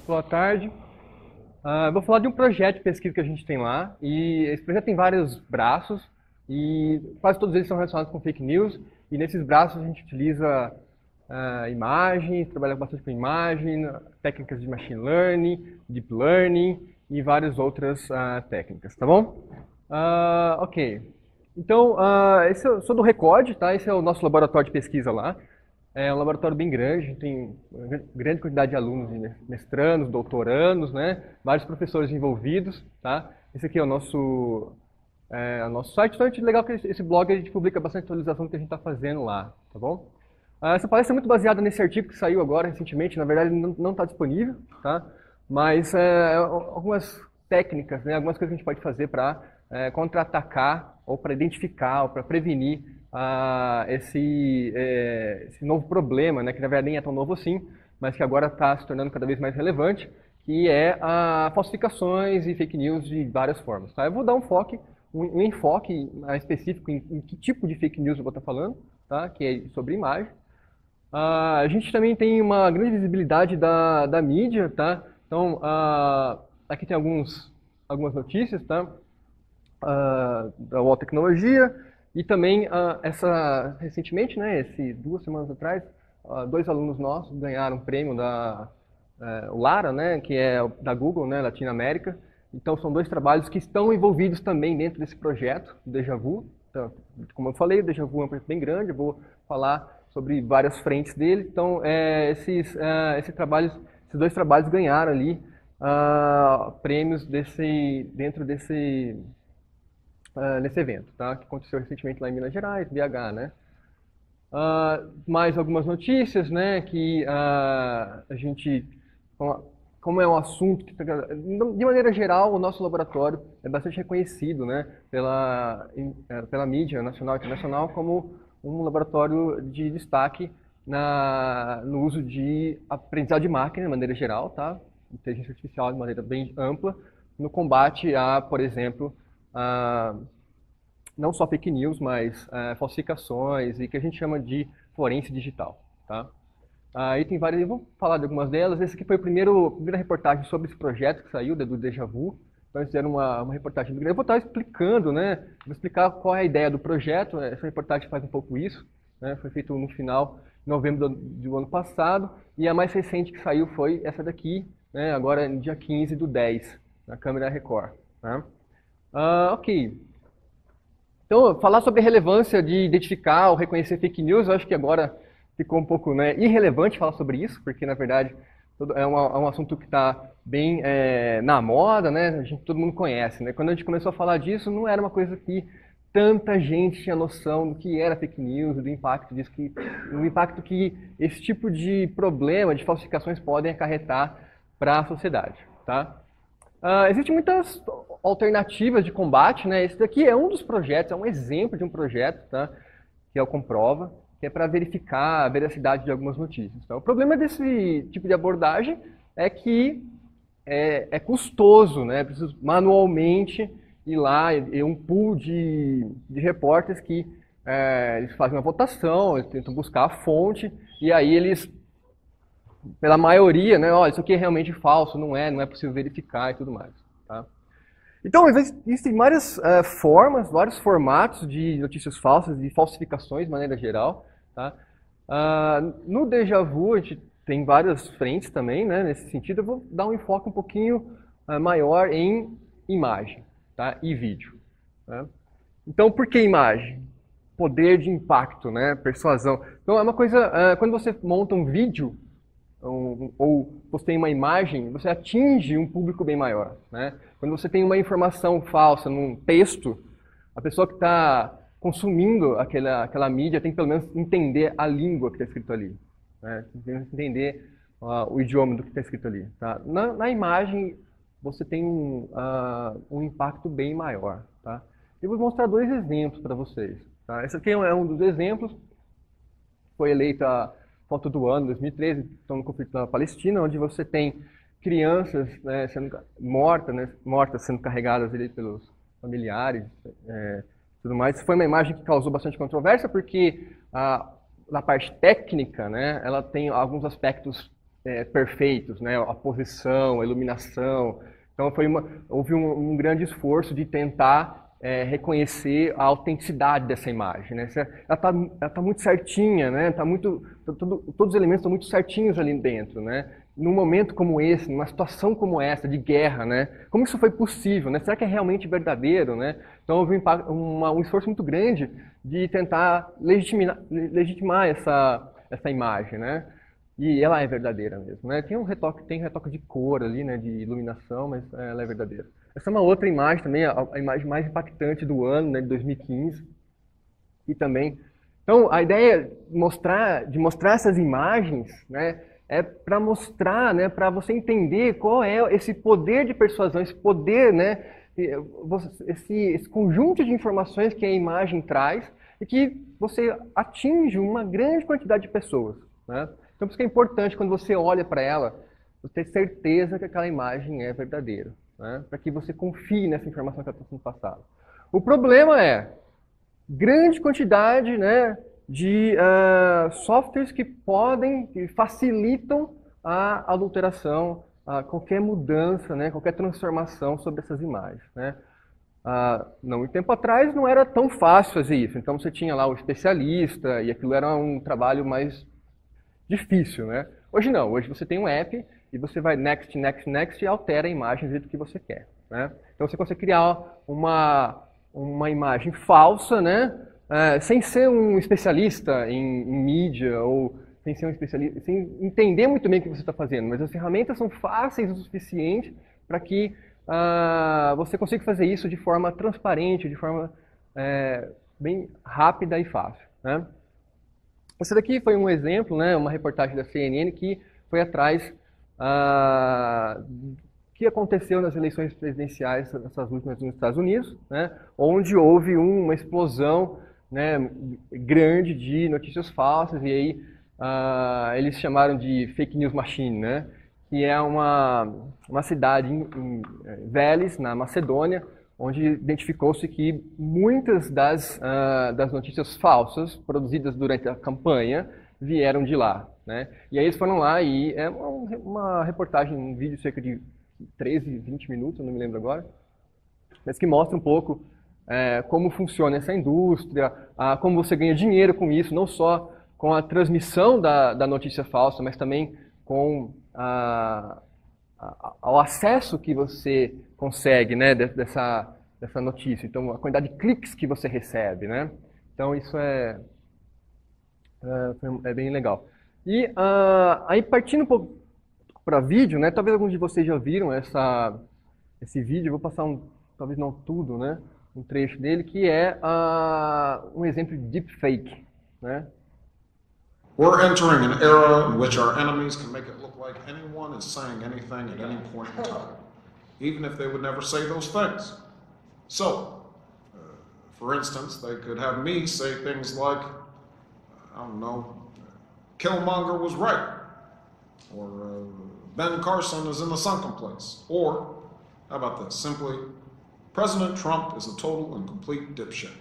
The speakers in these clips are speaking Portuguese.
Boa tarde. Vou falar de um projeto de pesquisa que a gente tem lá. E esse projeto tem vários braços e quase todos eles são relacionados com fake news. E nesses braços a gente utiliza imagens, trabalha bastante com imagem, técnicas de machine learning, deep learning e várias outras técnicas, tá bom? Ok. Então, eu sou do Recode, tá? Esse é o nosso laboratório de pesquisa lá. É um laboratório bem grande, a gente tem uma grande quantidade de alunos, mestrandos, doutorandos, né? Vários professores envolvidos, tá? Esse aqui é o nosso site. Então, é legal que esse blog a gente publica bastante atualização do que a gente está fazendo lá, tá bom? Essa palestra é muito baseada nesse artigo que saiu agora recentemente, na verdade não está disponível, tá? Mas algumas técnicas, né? Algumas coisas que a gente pode fazer para contra-atacar ou para identificar ou para prevenir esse novo problema, né, que na verdade nem é tão novo assim, mas que agora está se tornando cada vez mais relevante, que é falsificações e fake news de várias formas. Tá? Eu vou dar um enfoque específico em que tipo de fake news eu vou estar falando, tá? Que é sobre imagem. A gente também tem uma grande visibilidade da mídia, tá? Então, aqui tem algumas notícias, tá? Da UOL Tecnologia, e também recentemente, né, 2 semanas atrás, 2 alunos nossos ganharam um prêmio o Lara, né, que é da Google, né, Latinoamérica. Então são 2 trabalhos que estão envolvidos também dentro desse projeto, do Deja Vu. Então, como eu falei, o Deja Vu é um projeto bem grande, eu vou falar sobre várias frentes dele. Então esses 2 trabalhos ganharam ali prêmios dentro desse evento, tá? Que aconteceu recentemente lá em Minas Gerais, BH, né? Mais algumas notícias, né? Que a gente, como é um assunto que, de maneira geral, o nosso laboratório é bastante reconhecido, né? Pela mídia nacional e internacional como um laboratório de destaque no uso de aprendizado de máquina, de maneira geral, tá? Inteligência artificial de maneira bem ampla, no combate por exemplo, não só fake news, mas falsificações e que a gente chama de forense digital. Tá? Aí tem várias, eu vou falar de algumas delas. Esse aqui foi a primeira reportagem sobre esse projeto que saiu, do Deja Vu. Então eles fizeram uma reportagem. Eu vou estar explicando, né? Vou explicar qual é a ideia do projeto. Essa reportagem faz um pouco isso. Né? Foi feito no final de novembro do ano passado. E a mais recente que saiu foi essa daqui, né? Agora no dia 15/10, na câmera Record. Né? Ok. Então, falar sobre a relevância de identificar ou reconhecer fake news, eu acho que agora ficou um pouco, né, irrelevante falar sobre isso, porque, na verdade, é um assunto que está bem na moda, né? Todo mundo conhece. Né? Quando a gente começou a falar disso, não era uma coisa que tanta gente tinha noção do que era fake news, do impacto disso, do impacto que esse tipo de problema, de falsificações, podem acarretar para a sociedade. Tá? Existem muitas alternativas de combate, né? Esse daqui é um dos projetos, é um exemplo de um projeto, tá? Que é o Comprova, que é para verificar a veracidade de algumas notícias. Tá? O problema desse tipo de abordagem é que é custoso, né? Preciso manualmente ir lá, um pool de repórteres que eles fazem uma votação, eles tentam buscar a fonte, e aí eles, pela maioria, né? Olha, isso aqui é realmente falso, não é possível verificar e tudo mais. Tá? Então, existem várias formas, vários formatos de notícias falsas, de falsificações de maneira geral. Tá? No Deja Vu, a gente tem várias frentes também, né? Nesse sentido, eu vou dar um enfoque um pouquinho maior em imagem, tá? E vídeo. Tá? Então, por que imagem? Poder de impacto, né? Persuasão. Então, é uma coisa, quando você monta um vídeo, ou você tem uma imagem, você atinge um público bem maior. Né? Quando você tem uma informação falsa num texto, a pessoa que está consumindo aquela mídia tem que pelo menos entender a língua que está escrito ali. Né? Tem que entender o idioma do que está escrito ali. Tá? Na imagem, você tem um impacto bem maior. Tá? Eu vou mostrar 2 exemplos para vocês. Tá? Esse aqui é um dos exemplos. Foi eleita foto do ano, 2013, estão no conflito na Palestina, onde você tem crianças, né, sendo mortas sendo carregadas ali pelos familiares, tudo mais. Foi uma imagem que causou bastante controvérsia, porque na parte técnica, né, ela tem alguns aspectos perfeitos, né? A posição, a iluminação. Então houve um grande esforço de tentar reconhecer a autenticidade dessa imagem, né? Ela tá muito certinha, né? Todos os elementos estão muito certinhos ali dentro, né? Num momento como esse, numa situação como essa, de guerra, né? Como isso foi possível, né? Será que é realmente verdadeiro, né? Então houve um esforço muito grande de tentar legitimar essa imagem, né? E ela é verdadeira mesmo, né? Tem retoque de cor ali, né? De iluminação, mas ela é verdadeira. Essa é uma outra imagem também, a imagem mais impactante do ano, né? De 2015. E também... Então, a ideia de mostrar essas imagens, né? É para mostrar, né? Para você entender qual é esse poder de persuasão, esse poder, né? Esse conjunto de informações que a imagem traz e que você atinge uma grande quantidade de pessoas, né? Então, por isso que é importante, quando você olha para ela, você ter certeza que aquela imagem é verdadeira, né? Para que você confie nessa informação que está sendo passada. O problema é grande quantidade, né, de softwares que facilitam a adulteração, qualquer mudança, né, qualquer transformação sobre essas imagens, né? Não muito tempo atrás não era tão fácil fazer isso. Então você tinha lá o especialista e aquilo era um trabalho mais difícil, né? Hoje não, hoje você tem um app e você vai next, next, next e altera a imagem do jeito que você quer, né? Então você consegue criar uma imagem falsa, né? Sem ser um especialista em mídia ou sem ser um especialista, sem entender muito bem o que você está fazendo, mas as ferramentas são fáceis o suficiente para que você consiga fazer isso de forma transparente, de forma bem rápida e fácil, né? Esse daqui foi um exemplo, né, uma reportagem da CNN que foi atrás do que aconteceu nas eleições presidenciais, essas últimas nos Estados Unidos, né, onde houve uma explosão, né, grande de notícias falsas, e aí eles chamaram de fake news machine, né, que é uma cidade em Veles, na Macedônia, onde identificou-se que muitas das notícias falsas produzidas durante a campanha vieram de lá, né? E aí eles foram lá e é uma reportagem, um vídeo cerca de 13, 20 minutos, eu não me lembro agora, mas que mostra um pouco como funciona essa indústria, como você ganha dinheiro com isso, não só com a transmissão da notícia falsa, mas também com ao acesso que você consegue, né, dessa notícia. Então, a quantidade de cliques que você recebe, né? Então, isso é bem legal. E aí, partindo um pouco para vídeo, né? Talvez alguns de vocês já viram esse vídeo. Eu vou passar talvez não tudo, né? Um trecho dele, que é um exemplo de deepfake, né? We're entering an era in which our enemies can make it look like anyone is saying anything at any point in time, even if they would never say those things. So, for instance, they could have me say things like, I don't know, Killmonger was right, or Ben Carson is in the sunken place, or, how about this, simply, President Trump is a total and complete dipshit.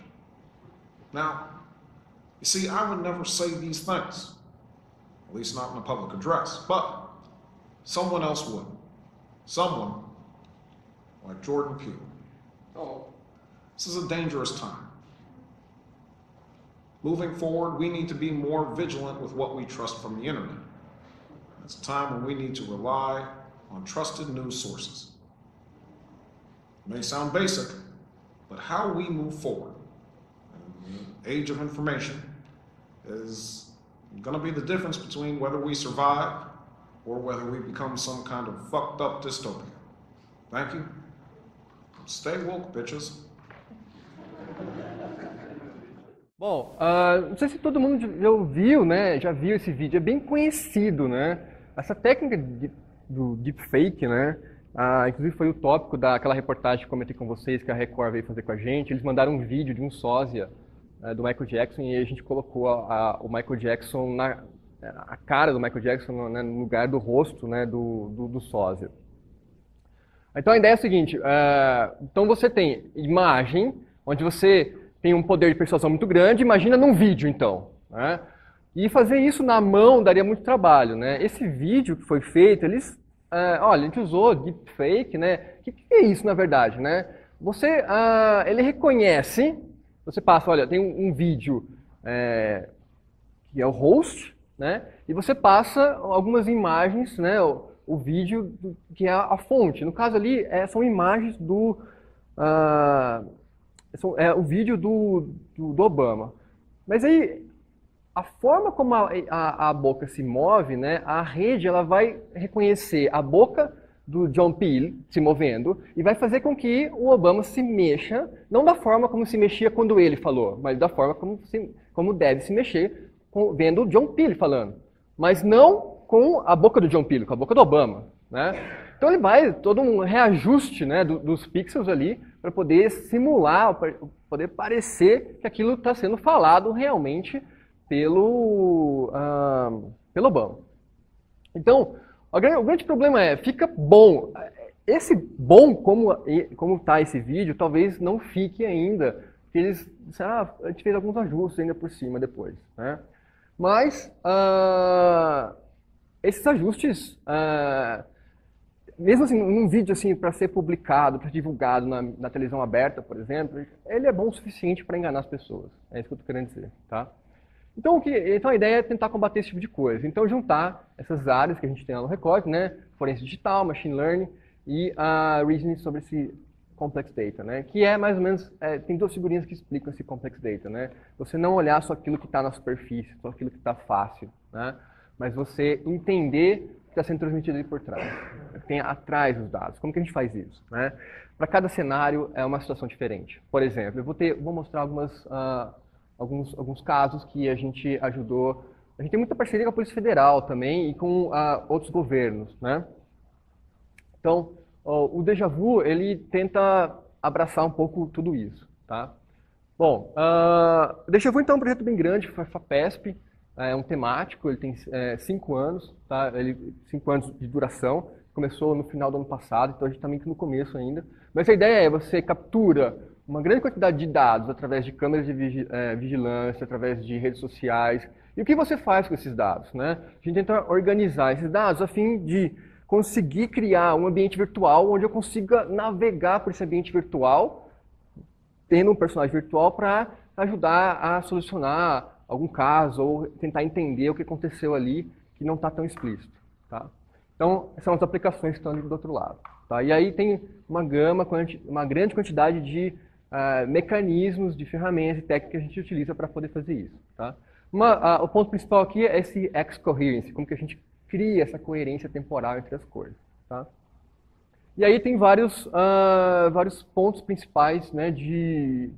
Now, you see, I would never say these things, at least not in a public address, but someone else would. Someone like Jordan Peele. Oh, this is a dangerous time. Moving forward, we need to be more vigilant with what we trust from the internet. It's a time when we need to rely on trusted news sources. It may sound basic, but how we move forward in the age of information is going to be the difference between whether we survive or whether we become some kind of fucked up dystopia. Thank you. Stay woke, bitches. Bom, não sei se todo mundo já ouviu, né? Já viu esse vídeo, é bem conhecido, né? Essa técnica do deepfake, né? Inclusive foi o tópico daquela reportagem que comentei com vocês, que a Record veio fazer com a gente. Eles mandaram um vídeo de um sósia do Michael Jackson e a gente colocou o Michael Jackson, a cara do Michael Jackson, né, no lugar do rosto, né, do sósia. Então a ideia é a seguinte, então você tem imagem, onde você tem um poder de persuasão muito grande, imagina num vídeo então, né? E fazer isso na mão daria muito trabalho, né? Esse vídeo que foi feito, olha, a gente usou deepfake, né? O que é isso, na verdade, né? Ele reconhece, você passa, olha, tem um vídeo que é o host, né? E você passa algumas imagens, né? O vídeo que é a fonte. No caso ali, são imagens o vídeo do Obama. Mas aí, a forma como a boca se move, né? A rede ela vai reconhecer a boca do John Peel se movendo e vai fazer com que o Obama se mexa, não da forma como se mexia quando ele falou, mas da forma como deve se mexer vendo o John Peel falando. Mas não com a boca do John Peel, com a boca do Obama, né? Então ele vai todo um reajuste, né, dos pixels ali para poder simular, para poder parecer que aquilo está sendo falado realmente pelo Obama. Então, o grande problema fica bom. Esse bom, como está esse vídeo, talvez não fique ainda, porque eles disseram, a gente fez alguns ajustes ainda por cima depois, né? Mas esses ajustes, mesmo assim, num vídeo assim, para ser publicado, para ser divulgado na televisão aberta, por exemplo, ele é bom o suficiente para enganar as pessoas. É isso que eu estou querendo dizer, tá? Então a ideia é tentar combater esse tipo de coisa. Então, juntar essas áreas que a gente tem lá no recorte, né? Forense digital, machine learning e a reasoning sobre esse complex data, né? Que é mais ou menos, tem duas figurinhas que explicam esse complex data, né? Você não olhar só aquilo que está na superfície, só aquilo que está fácil, né? Mas você entender o que está sendo transmitido ali por trás. Tem atrás dos dados. Como que a gente faz isso, né? Para cada cenário é uma situação diferente. Por exemplo, eu vou mostrar alguns casos que a gente ajudou. A gente tem muita parceria com a Polícia Federal também e com outros governos, né? Então, o Deja Vu, ele tenta abraçar um pouco tudo isso, tá? Bom, o Deja Vu, então, é um projeto bem grande, foi a FAPESP, é um temático, ele tem 5 anos, tá? 5 anos de duração, começou no final do ano passado, então a gente está meio que no começo ainda. Mas a ideia é você captura uma grande quantidade de dados através de câmeras de vigilância, através de redes sociais. E o que você faz com esses dados, né? A gente tenta organizar esses dados a fim de conseguir criar um ambiente virtual onde eu consiga navegar por esse ambiente virtual, tendo um personagem virtual para ajudar a solucionar algum caso ou tentar entender o que aconteceu ali que não está tão explícito, tá? Então, são as aplicações que estão ali do outro lado, tá? E aí tem uma grande quantidade de mecanismos, de ferramentas e técnicas que a gente utiliza para poder fazer isso, tá? O ponto principal aqui é esse X-coherence, como que a gente cria essa coerência temporal entre as coisas, tá? E aí tem vários pontos principais, né, de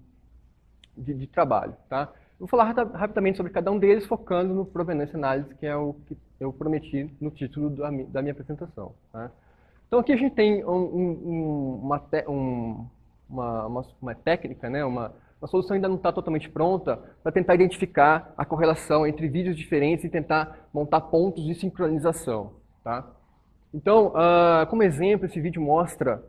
trabalho, tá? Vou falar rapidamente sobre cada um deles, focando no Provenance Analysis, que é o que eu prometi no título da minha apresentação, tá? Então aqui a gente tem uma técnica, né, uma solução ainda não está totalmente pronta para tentar identificar a correlação entre vídeos diferentes e tentar montar pontos de sincronização, tá? Então, como exemplo, esse vídeo mostra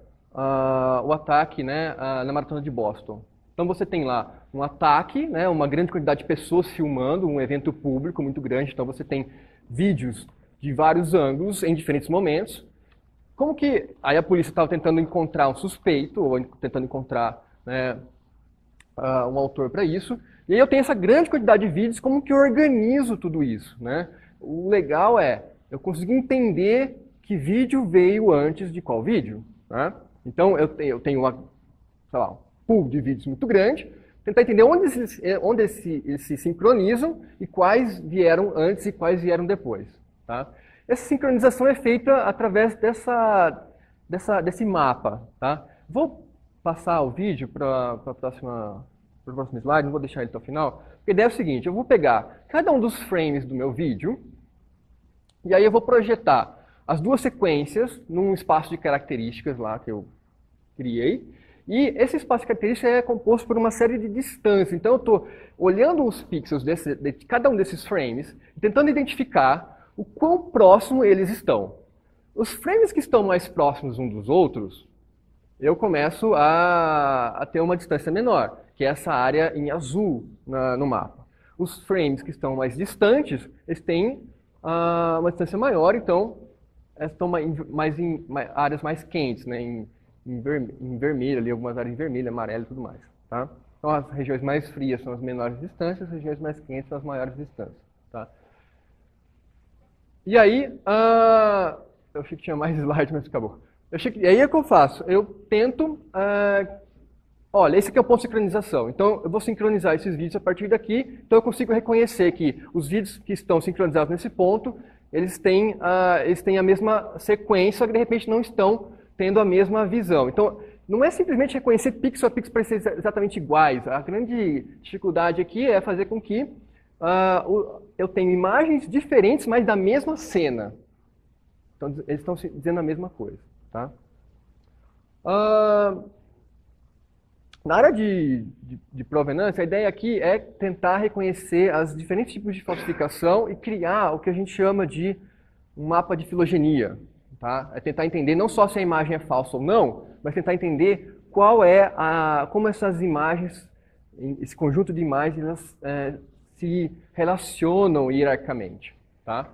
o ataque, né, na Maratona de Boston. Então você tem lá um ataque, né, uma grande quantidade de pessoas filmando, um evento público muito grande, então você tem vídeos de vários ângulos em diferentes momentos. Como que aí a polícia estava tentando encontrar um suspeito, ou tentando encontrar, né, um autor para isso, e aí eu tenho essa grande quantidade de vídeos, como que eu organizo tudo isso, né? O legal é eu conseguir entender que vídeo veio antes de qual vídeo, né? Então eu tenho sei lá, pool de vídeos muito grande, tentar entender onde eles se sincronizam e quais vieram antes e quais vieram depois, tá? Essa sincronização é feita através desse mapa, tá? Vou passar o vídeo para o próximo slide, não vou deixar ele até o final. A ideia é o seguinte, eu vou pegar cada um dos frames do meu vídeo e aí eu vou projetar as duas sequências num espaço de características lá que eu criei. E esse espaço de características é composto por uma série de distâncias. Então eu estou olhando os pixels de cada um desses frames, tentando identificar o quão próximo eles estão. Os frames que estão mais próximos uns dos outros, eu começo a ter uma distância menor, que é essa área em azul no mapa. Os frames que estão mais distantes, eles têm uma distância maior, então elas estão mais em áreas mais quentes, né? Em vermelho, ali, algumas áreas em vermelho, amarelo e tudo mais. Tá? Então as regiões mais frias são as menores distâncias, as regiões mais quentes são as maiores distâncias. Tá? E aí, eu achei que tinha mais slide, mas acabou. E aí o que eu faço? Eu tento, olha, esse aqui é o ponto de sincronização. Então eu vou sincronizar esses vídeos a partir daqui, então eu consigo reconhecer que os vídeos que estão sincronizados nesse ponto, eles têm a mesma sequência, que de repente não estão tendo a mesma visão. Então, não é simplesmente reconhecer pixel a pixel para ser exatamente iguais. A grande dificuldade aqui é fazer com que eu tenha imagens diferentes, mas da mesma cena. Então, eles estão dizendo a mesma coisa. Tá? Na área de provenância, a ideia aqui é tentar reconhecer os diferentes tipos de falsificação e criar o que a gente chama de um mapa de filogenia. Tá? É tentar entender não só se a imagem é falsa ou não, mas tentar entender como essas imagens, esse conjunto de imagens, elas, se relacionam hierarquicamente. Tá?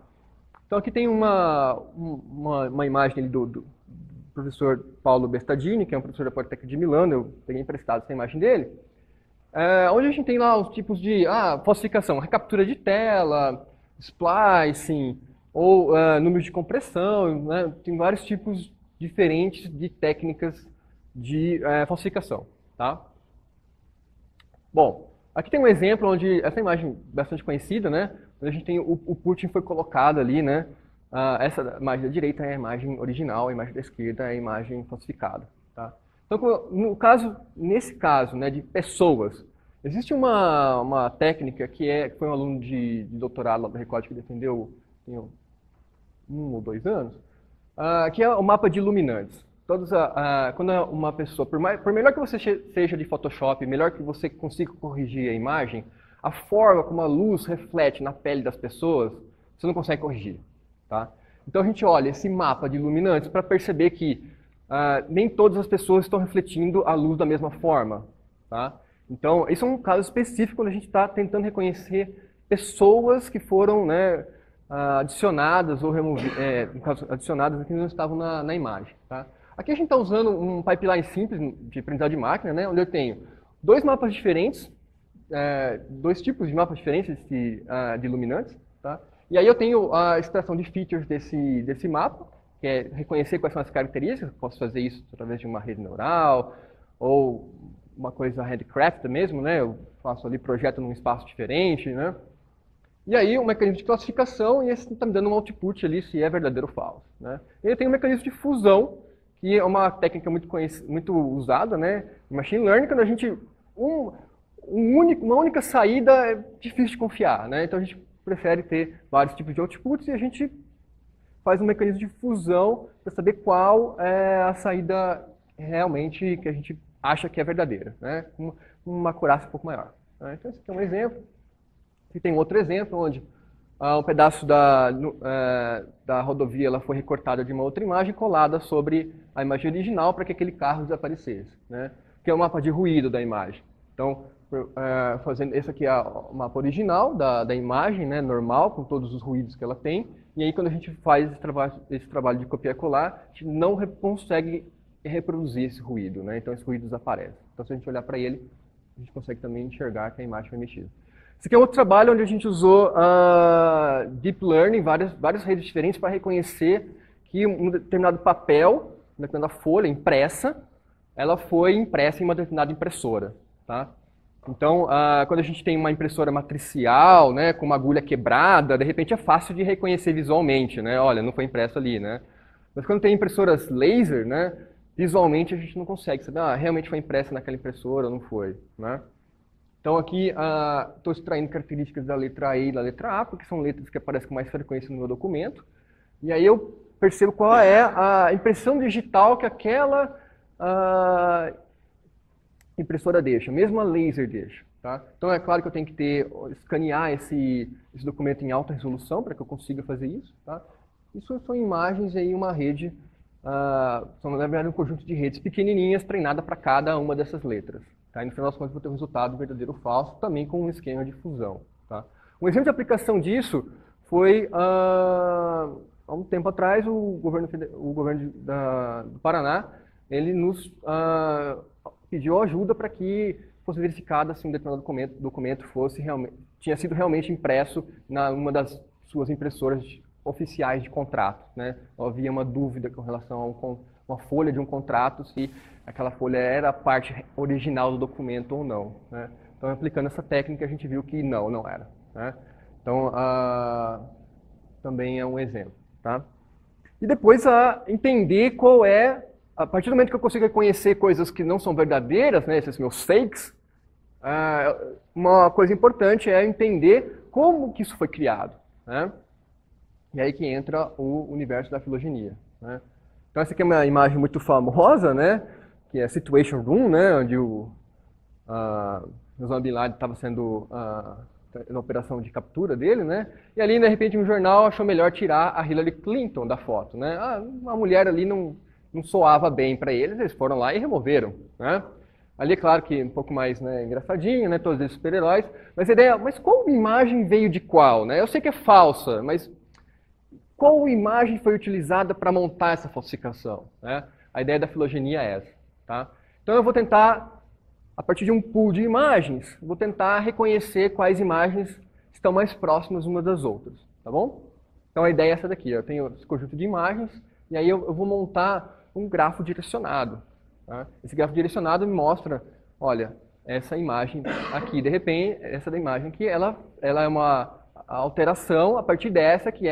Então aqui tem uma imagem ali do professor Paulo Bestadini, que é um professor da Politécnica de Milano, eu peguei emprestado essa imagem dele, onde a gente tem lá os tipos de falsificação, recaptura de tela, splicing, ou número de compressão, né? Tem vários tipos diferentes de técnicas de falsificação. Tá? Bom, aqui tem um exemplo onde, essa imagem bastante conhecida, né? Onde a gente tem o Putin foi colocado ali, né? Essa imagem da direita é a imagem original, a imagem da esquerda é a imagem falsificada. Tá? Então, nesse caso, né, de pessoas, existe uma técnica que foi um aluno de doutorado lá do Record que defendeu tem 1 ou 2 anos, que é o mapa de iluminantes. Quando uma pessoa, por melhor que você seja de Photoshop, melhor que você consiga corrigir a imagem, a forma como a luz reflete na pele das pessoas, você não consegue corrigir. Tá? Então a gente olha esse mapa de iluminantes para perceber que nem todas as pessoas estão refletindo a luz da mesma forma. Tá? Então, isso é um caso específico quando a gente está tentando reconhecer pessoas que foram, né, adicionadas ou removidas, no caso, adicionadas que não estavam na imagem. Tá? Aqui a gente está usando um pipeline simples de aprendizado de máquina, né, onde eu tenho 2 mapas diferentes, 2 tipos de mapas diferentes de iluminantes. Tá? E aí eu tenho a extração de features desse mapa, que é reconhecer quais são as características. Posso fazer isso através de uma rede neural, ou uma coisa handcraft mesmo, né? Eu faço ali, projeto num espaço diferente, né? E aí um mecanismo de classificação, e esse está me dando um output ali se é verdadeiro ou falso. Né? E aí tem um mecanismo de fusão, que é uma técnica muito usada, né? Em machine learning, quando a gente... uma única saída é difícil de confiar, né? Então a gente prefere ter vários tipos de outputs e a gente faz um mecanismo de fusão para saber qual é a saída realmente que a gente acha que é verdadeira, né? Com uma acurácia um pouco maior. Né? Então esse aqui é um exemplo. Aqui tem outro exemplo onde um pedaço da rodovia ela foi recortada de uma outra imagem colada sobre a imagem original para que aquele carro desaparecesse, né? Que é o mapa de ruído da imagem. Então, fazendo esse aqui é o mapa original da imagem, né, normal, com todos os ruídos que ela tem. E aí, quando a gente faz esse trabalho de copiar e colar, a gente não consegue reproduzir esse ruído, né? Então, esse ruído desaparece. Então, se a gente olhar para ele, a gente consegue também enxergar que a imagem foi mexida. Esse aqui é outro trabalho onde a gente usou Deep Learning, várias redes diferentes, para reconhecer que um determinado papel, uma determinada folha impressa, ela foi impressa em uma determinada impressora. Tá? Então, quando a gente tem uma impressora matricial, né, com uma agulha quebrada, de repente é fácil de reconhecer visualmente, né? Olha, não foi impresso ali, né? Mas quando tem impressoras laser, né, visualmente a gente não consegue saber, realmente foi impressa naquela impressora ou não foi, né? Então aqui estou extraindo características da letra E e da letra A, porque são letras que aparecem com mais frequência no meu documento. E aí eu percebo qual é a impressão digital que aquela impressora deixa, mesmo a laser deixa. Tá? Então é claro que eu tenho que escanear esse documento em alta resolução para que eu consiga fazer isso. Tá? Isso são imagens em uma rede, são na verdade um conjunto de redes pequenininhas treinadas para cada uma dessas letras. Tá? E no final das contas, vou ter um resultado verdadeiro ou falso, também com um esquema de fusão. Tá? Um exemplo de aplicação disso foi, há um tempo atrás, o governo do Paraná, ele nos pediu ajuda para que fosse verificado se um determinado documento tinha sido realmente impresso numa das suas impressoras oficiais de contrato, né? Havia uma dúvida com relação a uma folha de um contrato, se aquela folha era a parte original do documento ou não, né? Então, aplicando essa técnica, a gente viu que não era, né? Então, também é um exemplo, tá? E depois, entender qual é, a partir do momento que eu consigo reconhecer coisas que não são verdadeiras, né, esses meus fakes, uma coisa importante é entender como que isso foi criado, né? E aí que entra o universo da filogenia, né? Então essa aqui é uma imagem muito famosa, né? Que é a Situation Room, né? Onde o Osama Bin Laden estava sendo na operação de captura dele, né? E ali, de repente, um jornal achou melhor tirar a Hillary Clinton da foto, né? Uma mulher ali não soava bem para eles foram lá e removeram, né? Ali é claro que um pouco mais, né, engraçadinho, né? Todos esses super-heróis. Mas a ideia, mas qual imagem veio de qual, né? Eu sei que é falsa, mas qual imagem foi utilizada para montar essa falsificação, né? A ideia da filogenia é essa, tá? Então eu vou tentar, a partir de um pool de imagens, vou tentar reconhecer quais imagens estão mais próximas umas das outras, tá bom? Então a ideia é essa daqui, eu tenho esse conjunto de imagens, e aí eu vou montar um grafo direcionado, tá? Esse grafo direcionado me mostra, olha, essa imagem aqui, de repente, essa da imagem aqui, ela é uma alteração a partir dessa que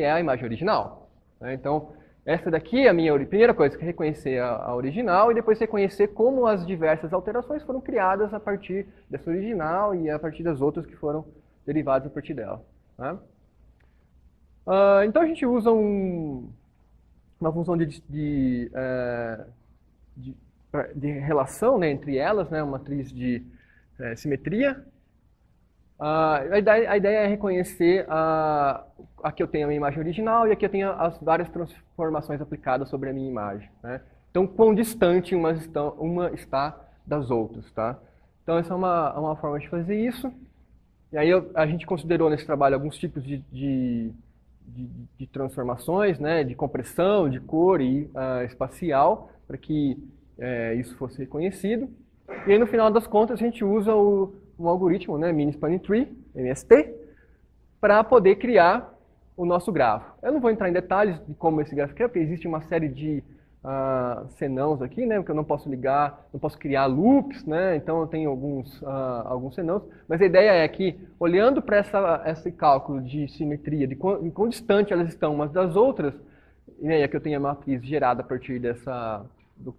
é a imagem original, né? Então, essa daqui é a minha primeira coisa, que é reconhecer a original e depois reconhecer como as diversas alterações foram criadas a partir dessa original e a partir das outras que foram derivadas a partir dela, né? Então a gente usa uma função de relação, né, entre elas, né, uma matriz de simetria. A ideia é reconhecer, aqui eu tenho a minha imagem original e aqui eu tenho as várias transformações aplicadas sobre a minha imagem, né? Então, quão distante uma está das outras, tá? Então, essa é uma forma de fazer isso. E aí a gente considerou nesse trabalho alguns tipos de transformações, né? De compressão, de cor e espacial, para que isso fosse reconhecido. E aí, no final das contas, a gente usa um algoritmo, né, Mini Spanning Tree, MST, para poder criar o nosso grafo. Eu não vou entrar em detalhes de como esse grafo é, porque existe uma série de senãos aqui, né, que eu não posso ligar, não posso criar loops, né, então eu tenho alguns senãos, mas a ideia é que, olhando para esse cálculo de simetria, de quão distante elas estão umas das outras, e aí aqui eu tenho a matriz gerada a partir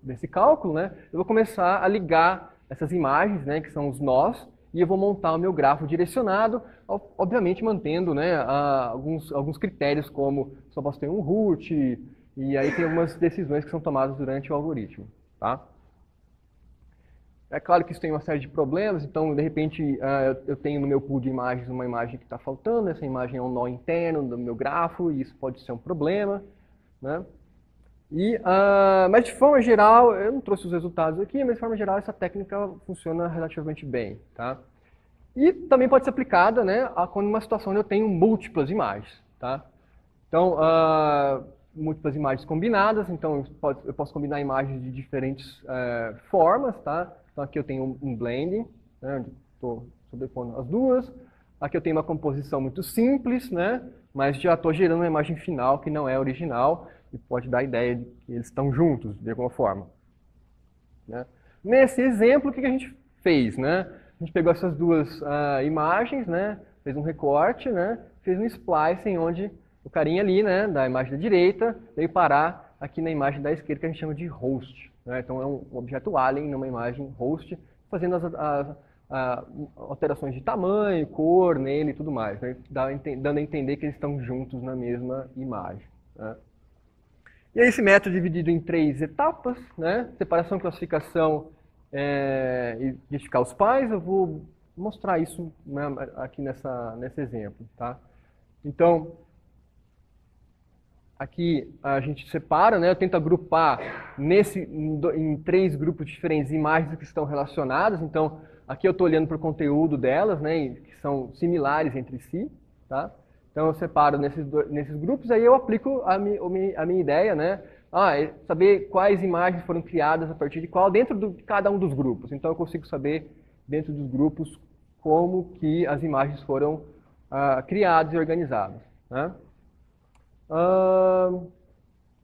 desse cálculo, né, eu vou começar a ligar essas imagens, né, que são os nós, e eu vou montar o meu grafo direcionado, obviamente mantendo, né, alguns critérios, como só posso ter um root, e aí tem algumas decisões que são tomadas durante o algoritmo, tá? É claro que isso tem uma série de problemas, então, de repente, eu tenho no meu pool de imagens uma imagem que está faltando, essa imagem é um nó interno do meu grafo, e isso pode ser um problema, né? Mas de forma geral, eu não trouxe os resultados aqui, mas de forma geral essa técnica funciona relativamente bem, tá? E também pode ser aplicada, né, quando numa situação onde eu tenho múltiplas imagens, tá? Então, múltiplas imagens combinadas, então eu posso combinar imagens de diferentes formas, tá? Então aqui eu tenho um blending, né, onde estou sobrepondo as duas. Aqui eu tenho uma composição muito simples, né, mas já estou gerando uma imagem final que não é original, e pode dar a ideia de que eles estão juntos, de alguma forma, né? Nesse exemplo, o que a gente fez, né? A gente pegou essas duas imagens, né? Fez um recorte, né? Fez um splicing onde o carinha ali, né, da imagem da direita, veio parar aqui na imagem da esquerda, que a gente chama de host, né? Então é um objeto alien numa imagem host, fazendo as alterações de tamanho, cor nele e tudo mais, né? Dando a entender que eles estão juntos na mesma imagem, né? E aí esse método é dividido em 3 etapas, né? Separação, classificação e identificar os pais. Eu vou mostrar isso, né, aqui nesse exemplo, tá? Então, aqui a gente separa, né? Eu tento agrupar em 3 grupos diferentes imagens que estão relacionadas. Então, Aqui eu estou olhando para o conteúdo delas, né, que são similares entre si, tá? Então eu separo nesses grupos, aí eu aplico a minha ideia, né? É saber quais imagens foram criadas a partir de qual, dentro de cada um dos grupos. Então eu consigo saber, dentro dos grupos, como que as imagens foram criadas e organizadas, né?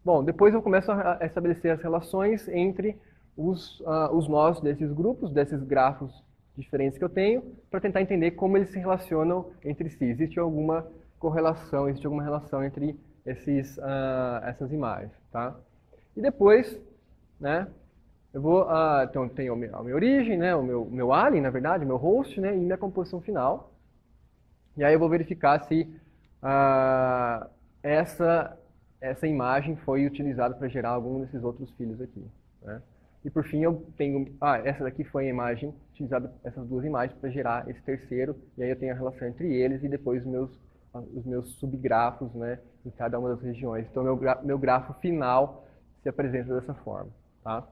Bom, depois eu começo a estabelecer as relações entre os nós desses grupos, desses grafos diferentes que eu tenho, para tentar entender como eles se relacionam entre si. Existe alguma correlação, existe alguma relação entre essas imagens, tá? E depois, né, eu vou, então tenho a minha origem, né, o meu alien, na verdade, o meu host, né, e minha composição final. E aí eu vou verificar se essa imagem foi utilizada para gerar algum desses outros filhos aqui, né? E por fim eu tenho, essa daqui foi a imagem utilizada, essas duas imagens para gerar esse terceiro, e aí eu tenho a relação entre eles e depois os meus subgrafos, né, em cada uma das regiões. Então meu grafo final se apresenta dessa forma, tá?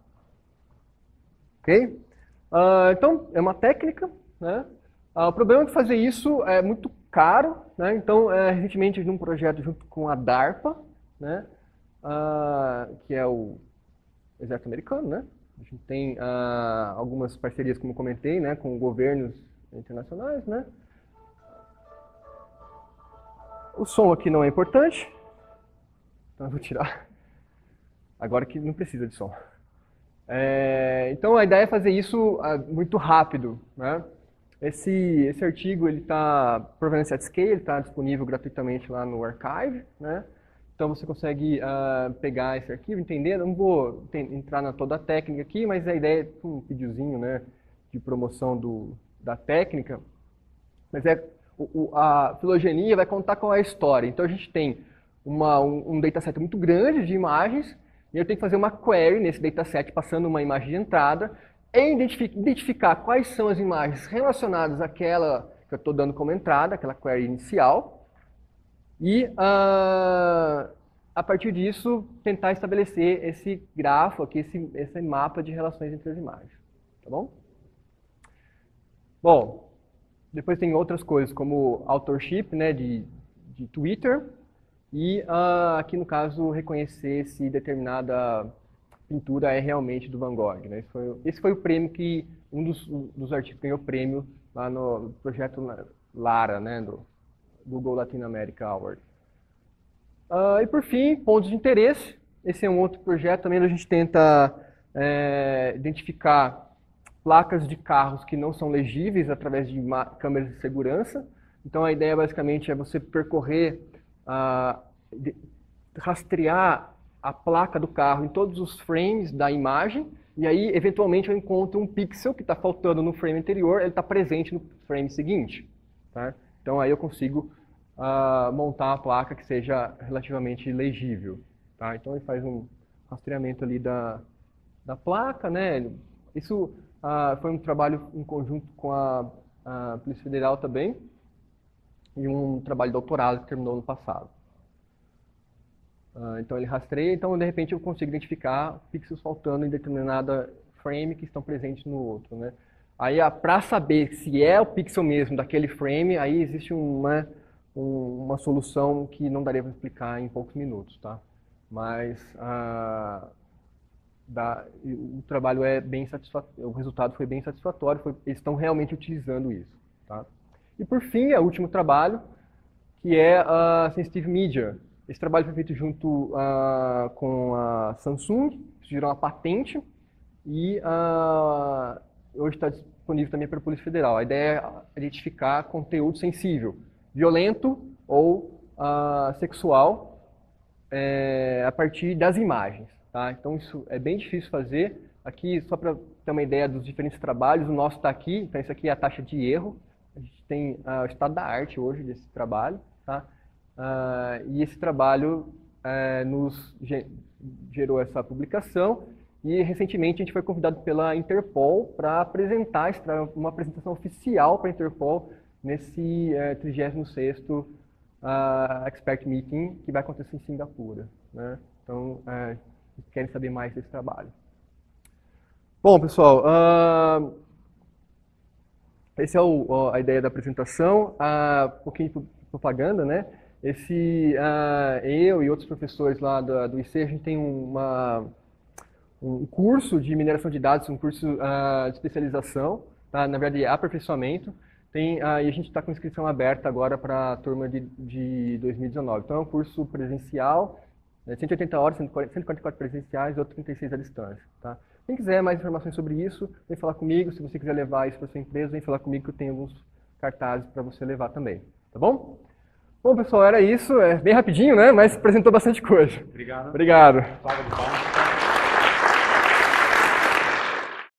Ok? Então é uma técnica, né? O problema de fazer isso é muito caro, né? Então recentemente num projeto junto com a DARPA, né, que é o Exército Americano, né? A gente tem algumas parcerias, como eu comentei, né, com governos internacionais, né? O som aqui não é importante, então eu vou tirar. Agora que não precisa de som. Então a ideia é fazer isso muito rápido, né? Esse artigo ele está Provenance at Scale, ele está disponível gratuitamente lá no Archive, né? Então você consegue pegar esse arquivo, entender. Eu não vou entrar na toda a técnica aqui, mas a ideia é um videozinho, né, de promoção da técnica. Mas a filogenia vai contar com a história. Então a gente tem um dataset muito grande de imagens, e eu tenho que fazer uma query nesse dataset passando uma imagem de entrada, e identificar quais são as imagens relacionadas àquela que eu estou dando como entrada, aquela query inicial. E, a partir disso, tentar estabelecer esse grafo aqui, esse mapa de relações entre as imagens. Tá bom? Bom, depois tem outras coisas, como authorship, né, de Twitter. E, aqui no caso, reconhecer se determinada pintura é realmente do Van Gogh, né? Esse foi o prêmio que, um dos artigos ganhou prêmio lá no projeto Lara, né, do Google Latin America Award. E por fim, pontos de interesse. Esse é um outro projeto também, onde a gente tenta identificar placas de carros que não são legíveis através de câmeras de segurança. Então a ideia basicamente é você percorrer, rastrear a placa do carro em todos os frames da imagem, e aí eventualmente eu encontro um pixel que está faltando no frame anterior, ele está presente no frame seguinte, tá? Então aí eu consigo montar uma placa que seja relativamente legível, tá? Então ele faz um rastreamento ali da placa, né? Isso foi um trabalho em conjunto com a Polícia Federal também, e um trabalho de doutorado que terminou no passado. Então ele rastreia, então de repente eu consigo identificar pixels faltando em determinada frame que estão presentes no outro, né? Aí para saber se é o pixel mesmo daquele frame, aí existe uma solução que não daria para explicar em poucos minutos, tá? Mas o trabalho é bem satisfatório, o resultado foi bem satisfatório, eles estão realmente utilizando isso, tá? E por fim, o último trabalho, que é a Sensitive Media. Esse trabalho foi feito junto com a Samsung, surgiram uma patente, e hoje está disponível também para a Polícia Federal. A ideia é identificar conteúdo sensível, violento ou sexual, a partir das imagens, tá? Então isso é bem difícil fazer. Aqui, só para ter uma ideia dos diferentes trabalhos, o nosso está aqui, então isso aqui é a taxa de erro. A gente tem o estado da arte hoje desse trabalho, tá? E esse trabalho nos gerou essa publicação, e recentemente a gente foi convidado pela Interpol para apresentar uma apresentação oficial para a Interpol nesse 36º Expert Meeting, que vai acontecer em Singapura, né? Então, querem saber mais desse trabalho. Bom, pessoal, Essa é a ideia da apresentação, um pouquinho de propaganda, né? Eu e outros professores lá do IC, a gente tem um curso de mineração de dados, um curso de especialização, tá? Na verdade, aperfeiçoamento. E a gente está com inscrição aberta agora para a turma de 2019. Então, é um curso presencial, 180 horas, 144 presenciais e outros 36 à distância. Tá? Quem quiser mais informações sobre isso, vem falar comigo. Se você quiser levar isso para sua empresa, vem falar comigo que eu tenho alguns cartazes para você levar também. Tá bom? Bom, pessoal, era isso. É bem rapidinho, né? Mas apresentou bastante coisa. Obrigado. Obrigado. Salve de palmas.